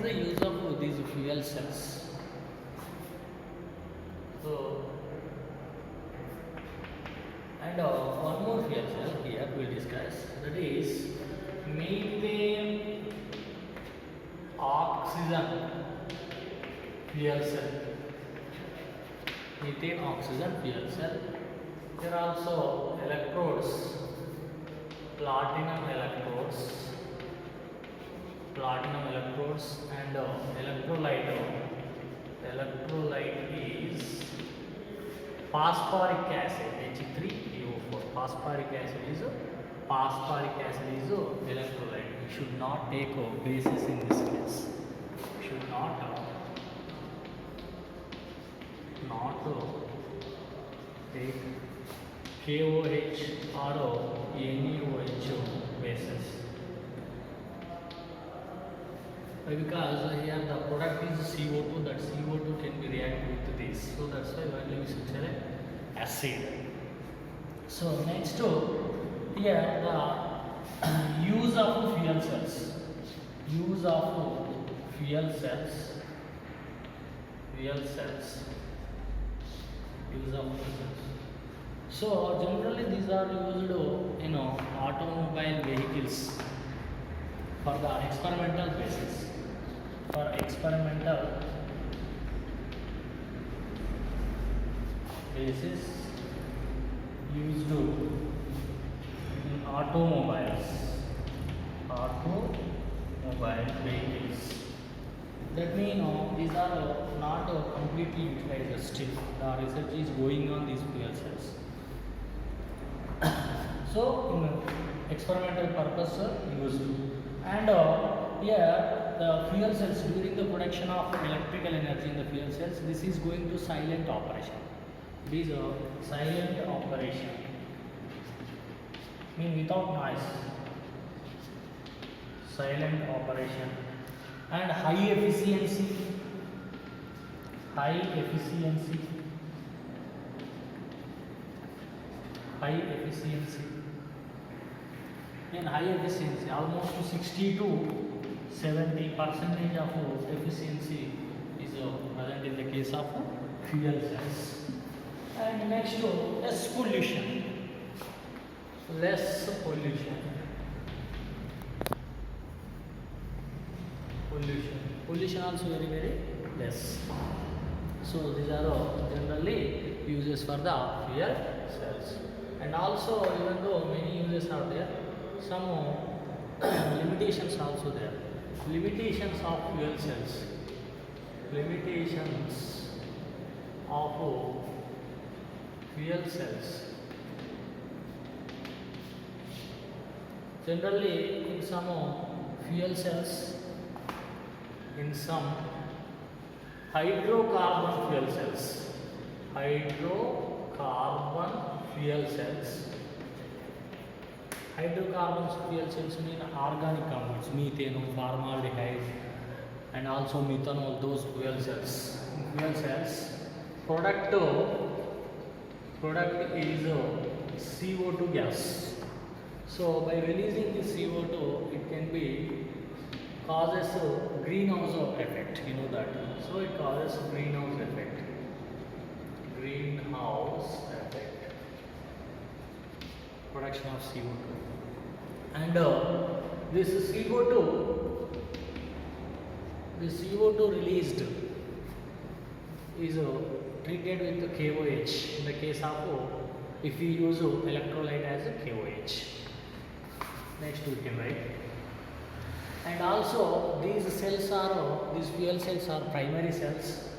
the use of these fuel cells? So, and one more fuel cell here we will discuss, that is methane oxygen fuel cell. Methane oxygen fuel cell. There are also electrodes, platinum electrodes and electrolyte. Electrolyte is phosphoric acid, H3PO4. Phosphoric acid is electrolyte. We should not take bases in this case. We should not take KOH or NaOH bases. Because here the product is CO2, that CO2 can be reacted with this. So that's why only we should select acid. So next here the use of fuel cells. Use of fuel cells. Use of fuel cells. So generally these are used in automobile vehicles for the experimental basis. For experimental basis used in automobile vehicles. That means these are not completely utilized still. The research is going on these fuel cells. So in experimental purpose used. And here the fuel cells, during the production of electrical energy in the fuel cells, this is going to silent operation. These are silent operation, mean without noise. Silent operation and high efficiency. In high efficiency, almost 60 to 70% of efficiency is present in the case of fuel cells. And next, less pollution. Pollution also very less. So these are generally uses for the fuel cells. And also, even though many uses are there, some limitations also there. Limitations of fuel cells. Generally, in some fuel cells, in some hydrocarbon fuel cells. Hydrocarbon fuel cells mean organic compounds, methane, formaldehyde, and also methanol. Those fuel cells. Product is CO2 gas. So by releasing the CO2, it can be causes greenhouse effect. You know that. So it causes greenhouse effect. Production of CO2. And this CO2 released is treated with KOH in the case of if we use electrolyte as a KOH. Next we can write. And also these fuel cells are primary cells.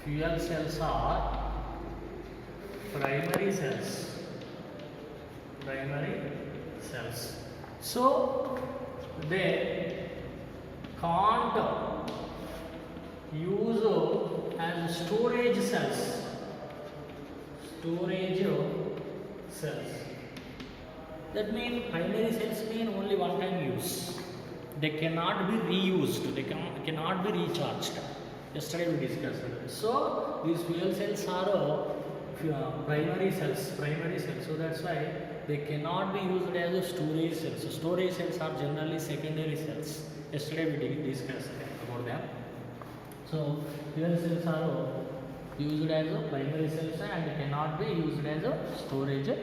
Fuel cells are primary cells. So they can't use as storage cells. That means primary cells mean only one time use. They cannot be reused. They cannot be recharged. Yesterday we discussed it. So these fuel cells are primary cells. So that's why they cannot be used as a storage cells. So storage cells are generally secondary cells. Yesterday we discussed about them. So fuel cells are used as a primary cells and cannot be used as a storage cells.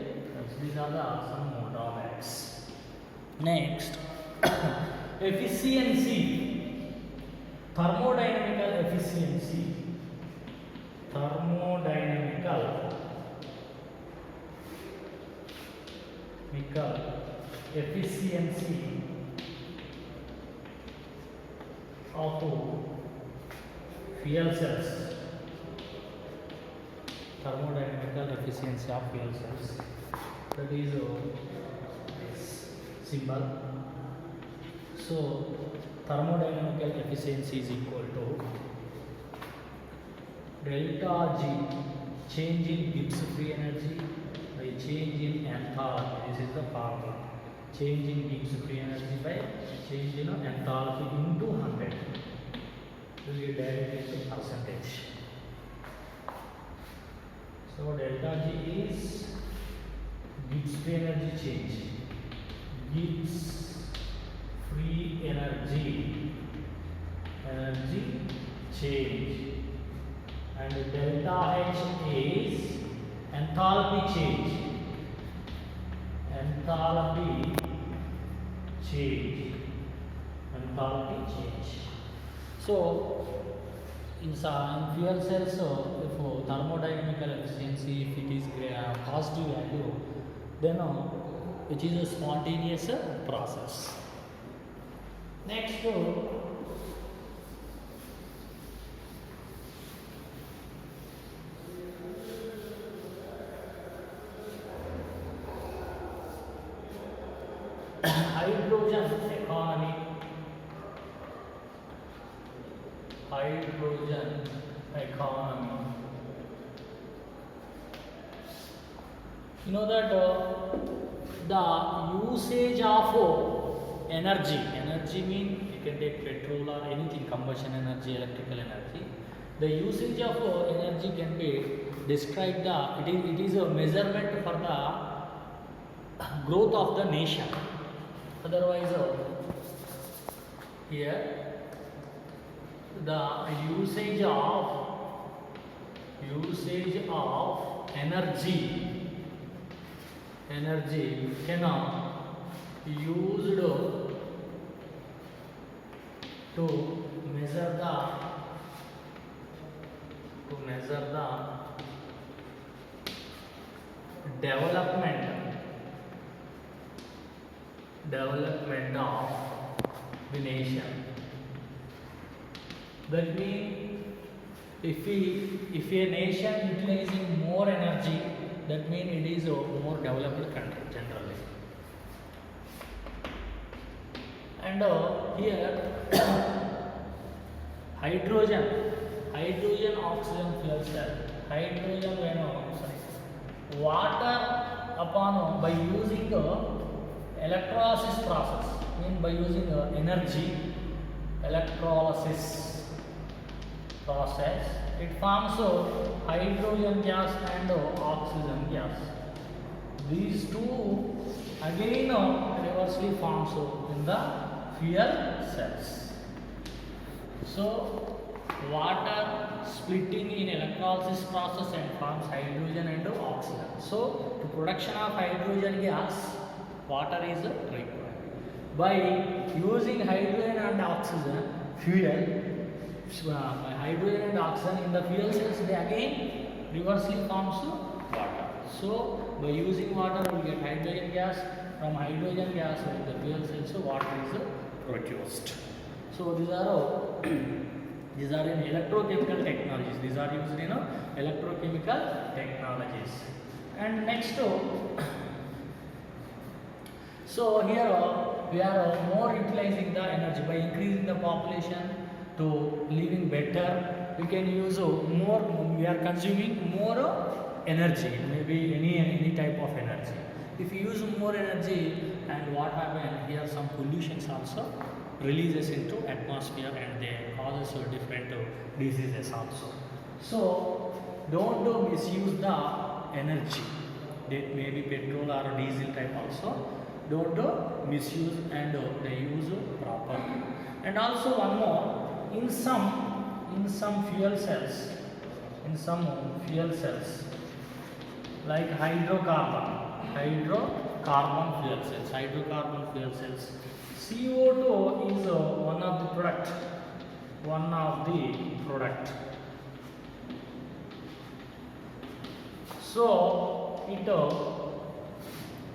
These are the some drawbacks. Next, efficiency, thermodynamical efficiency. Thermodynamical efficiency of fuel cells. Thermodynamical efficiency of fuel cells. That is this symbol. So thermodynamical efficiency is equal to delta G, change in Gibbs free energy by change in enthalpy. This is the formula. Change in Gibbs free energy by change in enthalpy into 100. We will divide it into percentage. So delta G is Gibbs free energy change. Gibbs free energy change. And delta H is enthalpy change. Enthalpy change. So in fuel cells, if thermodynamical efficiency, if it is positive value, then which is a spontaneous process. Next, hydrogen economy. You know that the usage of energy mean you can take petrol or anything, combustion energy, electrical energy. The usage of energy can be described, it is a measurement for the growth of the nation. Otherwise, here the usage of energy cannot be used to measure the development of the nation. That means if a nation utilizing more energy, that means it is a more developed country generally. And here hydrogen oxygen fuel cell. Water upon by using electrolysis process, by using energy electrolysis process, it forms hydrogen gas and oxygen gas. These two again reversely forms in the fuel cells. So water splitting in electrolysis process and forms hydrogen and oxygen. So to production of hydrogen gas, water is required. By using hydrogen and oxygen fuel, hydrogen and oxygen in the fuel cells, they again reversely forms water. So by using water we get hydrogen gas. From hydrogen gas in the fuel cells, water is produced. So these are in electrochemical technologies. These are used in electrochemical technologies. And next, so here we are more utilizing the energy by increasing the population to living better. We can use more. We are consuming more energy, maybe any type of energy. If you use more energy, and what happens here, some pollutions also releases into atmosphere and they causes different diseases also. So don't misuse the energy. That may be petrol or diesel type also. Don't misuse and they use properly. And also one more, in some fuel cells, like hydrocarbon fuel cells, CO2 is one of the product. So it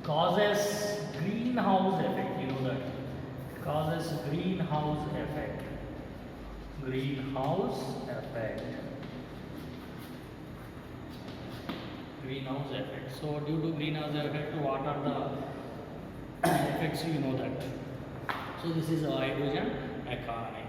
causes greenhouse effect. You know that it causes greenhouse effect. Greenhouse effect. So due to greenhouse effect, what are the effects? You know that. So this is a hydrogen economy.